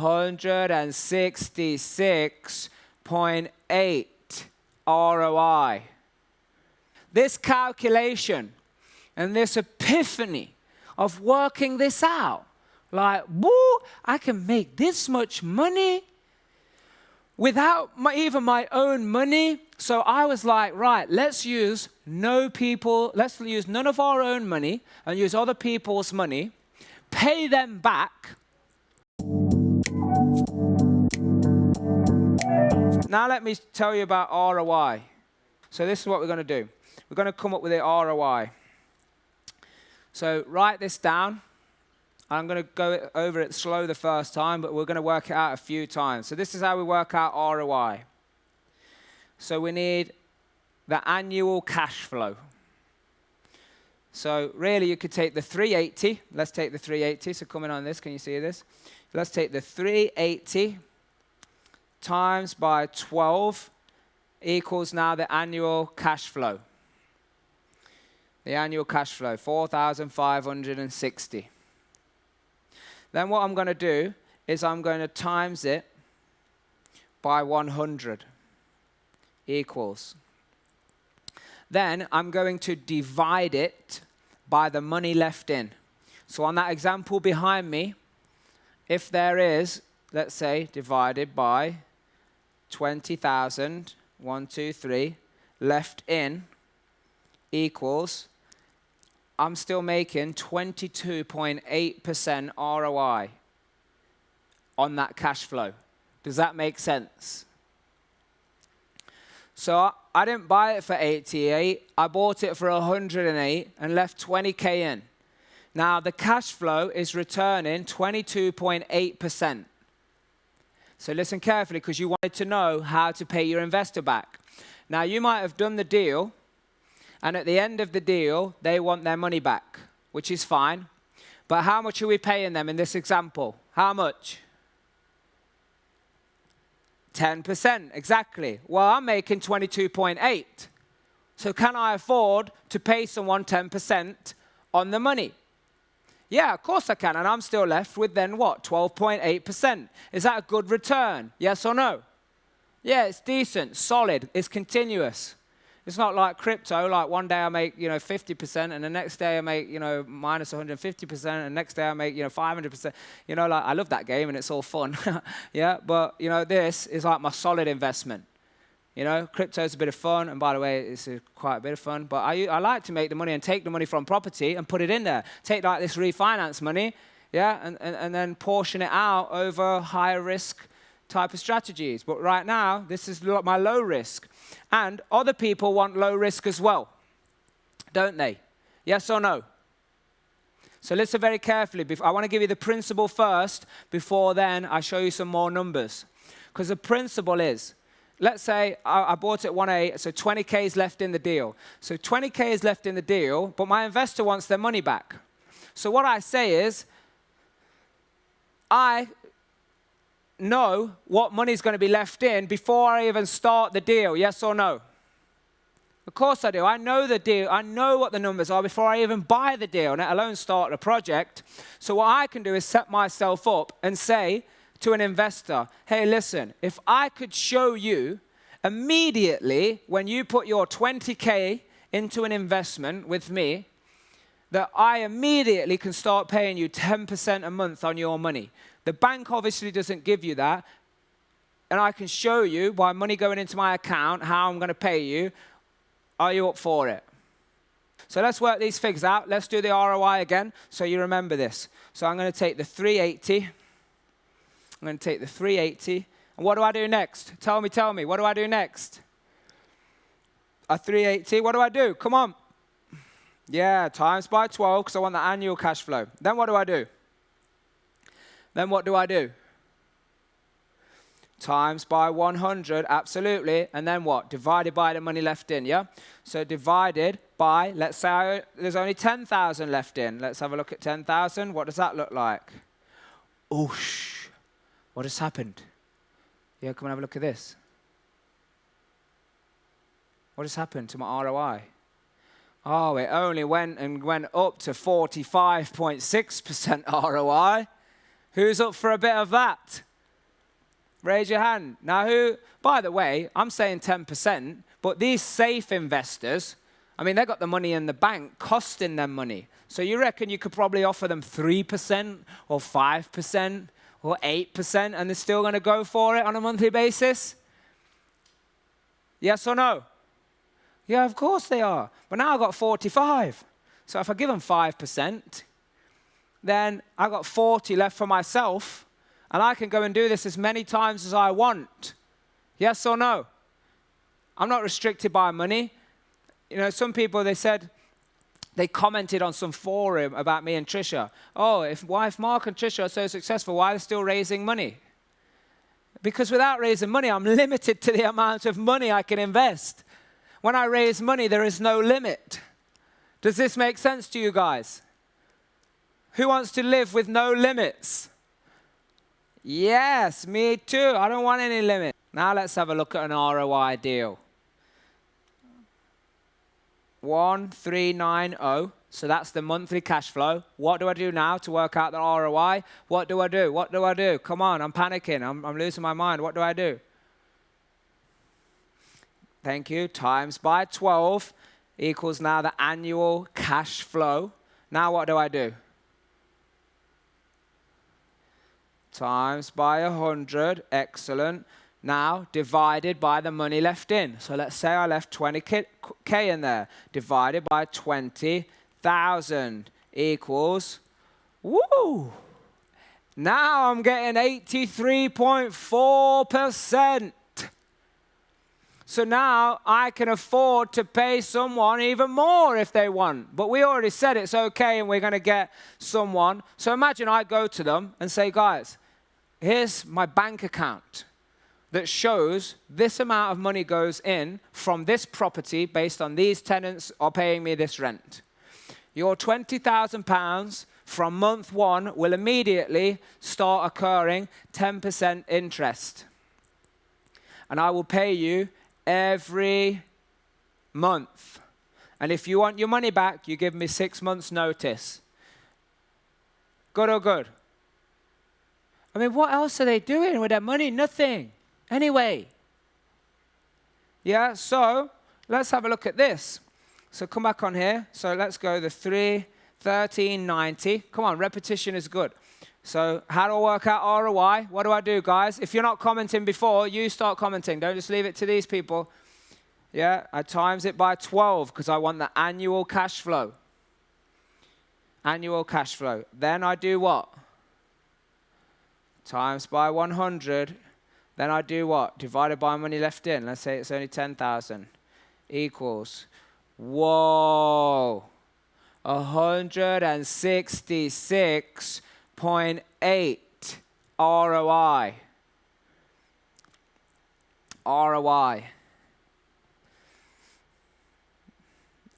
166.8 ROI. This calculation and this epiphany of working this out, like, woo, I can make this much money without even my own money. So I was like, right, let's use none of our own money and use other people's money, pay them back. Now let me tell you about ROI. So this is what we're going to do. We're going to come up with the ROI. So write this down. I'm going to go over it slow the first time, but we're going to work it out a few times. So this is how we work out ROI. So we need the annual cash flow. So really you could take the 380. Let's take the 380. So coming on this, can you see this? Let's take the 380 times by 12 equals now the annual cash flow. The annual cash flow, 4,560. Then what I'm going to do is I'm going to times it by 100 equals. Then I'm going to divide it by the money left in. So on that example behind me, if there is, let's say, divided by 20,000, 1, 2, 3, left in equals, I'm still making 22.8% ROI on that cash flow. Does that make sense? So I didn't buy it for 88. I bought it for 108 and left 20K in. Now the cash flow is returning 22.8%. So listen carefully, because you wanted to know how to pay your investor back. Now you might have done the deal, and at the end of the deal, they want their money back, which is fine. But how much are we paying them in this example? How much? 10%, exactly. Well, I'm making 22.8. So can I afford to pay someone 10% on the money? Yeah, of course I can. And I'm still left with then what? 12.8%. Is that a good return? Yes or no? Yeah, it's decent, solid, it's continuous. It's not like crypto, like one day I make, 50%, and the next day I make, minus 150%, and the next day I make, 500%. Like I love that game and it's all fun. Yeah, but, this is like my solid investment. Crypto's a bit of fun, and by the way, it's quite a bit of fun, but I like to make the money and take the money from property and put it in there. Take like this refinance money, yeah, and then portion it out over higher risk type of strategies. But right now, this is my low risk. And other people want low risk as well, don't they? Yes or no? So listen very carefully. I want to give you the principle first before then I show you some more numbers. Because the principle is, let's say I bought it 1.8, so 20K is left in the deal. So 20K is left in the deal, but my investor wants their money back. So what I say is, I know what money is going to be left in before I even start the deal, yes or no? Of course I do. I know the deal. I know what the numbers are before I even buy the deal, let alone start the project. So what I can do is set myself up and say to an investor, hey, listen, if I could show you immediately when you put your 20K into an investment with me, that I immediately can start paying you 10% a month on your money. The bank obviously doesn't give you that, and I can show you by money going into my account how I'm going to pay you. Are you up for it? So let's work these figures out. Let's do the ROI again so you remember this. So I'm going to take the 380. I'm going to take the 380. And what do I do next? Tell me. What do I do next? A 380. What do I do? Come on. Yeah, times by 12 because I want the annual cash flow. Then what do I do? Times by 100, absolutely. And then what? Divided by the money left in, yeah? So divided by, let's say there's only 10,000 left in. Let's have a look at 10,000. What does that look like? Oosh. What has happened? Yeah, come and have a look at this. What has happened to my ROI? Oh, it only went up to 45.6% ROI. Who's up for a bit of that? Raise your hand. Now who, by the way, I'm saying 10%, but these safe investors, I mean, they got the money in the bank costing them money. So you reckon you could probably offer them 3% or 5% or 8% and they're still going to go for it on a monthly basis? Yes or no? Yeah, of course they are. But now I've got 45. So if I give them 5%, then I've got 40 left for myself, and I can go and do this as many times as I want. Yes or no? I'm not restricted by money. You know, some people, they said, they commented on some forum about me and Trisha. Oh, if Mark and Trisha are so successful, why are they still raising money? Because without raising money, I'm limited to the amount of money I can invest. When I raise money, there is no limit. Does this make sense to you guys? Who wants to live with no limits? Yes, me too. I don't want any limit. Now let's have a look at an ROI deal. 1390. So that's the monthly cash flow. What do I do now to work out the ROI? What do I do? What do I do? Come on, I'm panicking. I'm losing my mind. What do I do? Thank you. Times by 12 equals now the annual cash flow. Now what do I do? Times by 100. Excellent. Now divided by the money left in. So let's say I left 20K in there. Divided by 20,000 equals, woo! Now I'm getting 83.4%. So now I can afford to pay someone even more if they want. But we already said it's okay and we're going to get someone. So imagine I go to them and say, guys, here's my bank account that shows this amount of money goes in from this property based on these tenants are paying me this rent. Your £20,000 from month 1 will immediately start occurring 10% interest. And I will pay you every month. And if you want your money back, you give me 6 months notice. Good or good? I mean, what else are they doing with their money? Nothing. Anyway. Yeah, so let's have a look at this. So come back on here. So let's go the 1390. Come on, repetition is good. So how do I work out ROI? What do I do, guys? If you're not commenting before, you start commenting. Don't just leave it to these people. Yeah, I times it by 12 because I want the annual cash flow. Annual cash flow. Then I do what? Times by 100. Then I do what? Divided by money left in. Let's say it's only 10,000. Equals, whoa, 166.8 ROI. ROI.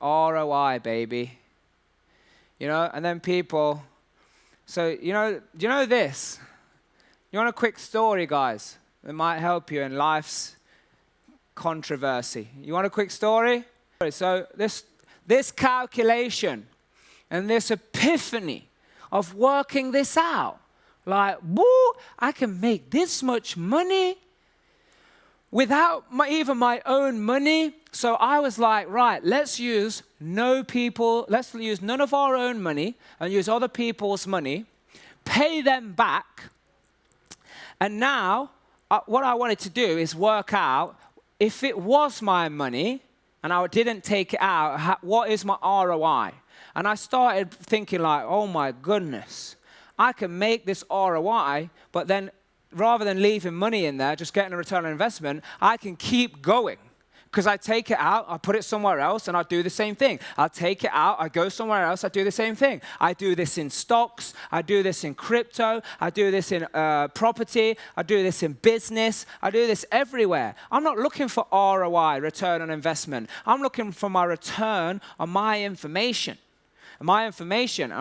ROI, baby. You know, and then people, so, do you know this? You want a quick story, guys? It might help you in life's controversy. You want a quick story? So this calculation and this epiphany of working this out, like, woo, I can make this much money without even my own money. So I was like, right, let's use none of our own money and use other people's money, pay them back. And now what I wanted to do is work out if it was my money and I didn't take it out, what is my ROI? And I started thinking like, oh my goodness, I can make this ROI, but then rather than leaving money in there, just getting a return on investment, I can keep going. Because I take it out, I put it somewhere else, and I do the same thing. I'll take it out, I go somewhere else, I do the same thing. I do this in stocks, I do this in crypto, I do this in property, I do this in business, I do this everywhere. I'm not looking for ROI, return on investment. I'm looking for my return on my information. And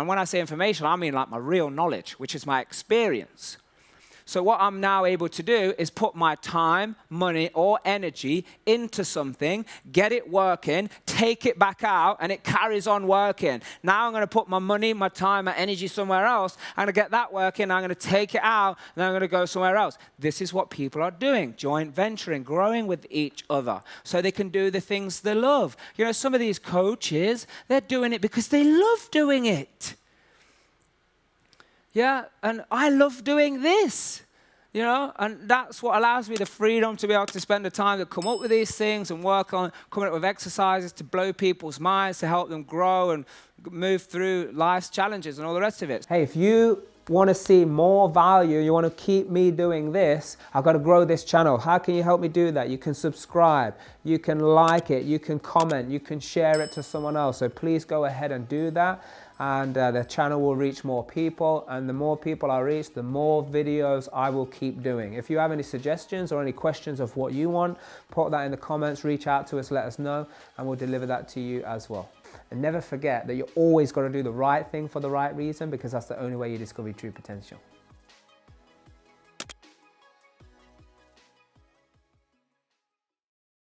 when I say information, I mean like my real knowledge, which is my experience. So what I'm now able to do is put my time, money, or energy into something, get it working, take it back out, and it carries on working. Now I'm going to put my money, my time, my energy somewhere else. I'm going to get that working, I'm going to take it out, and then I'm going to go somewhere else. This is what people are doing, joint venturing, growing with each other, so they can do the things they love. You know, some of these coaches, they're doing it because they love doing it. Yeah, and I love doing this, you know, and that's what allows me the freedom to be able to spend the time to come up with these things and work on coming up with exercises to blow people's minds, to help them grow and move through life's challenges and all the rest of it. Hey, if you want to see more value, you want to keep me doing this, I've got to grow this channel. How can you help me do that? You can subscribe, you can like it, you can comment, you can share it to someone else. So please go ahead and do that. And the channel will reach more people, and the more people I reach, the more videos I will keep doing. If you have any suggestions or any questions of what you want, put that in the comments, reach out to us, let us know, and we'll deliver that to you as well. And never forget that you always got to do the right thing for the right reason, because that's the only way you discover your true potential.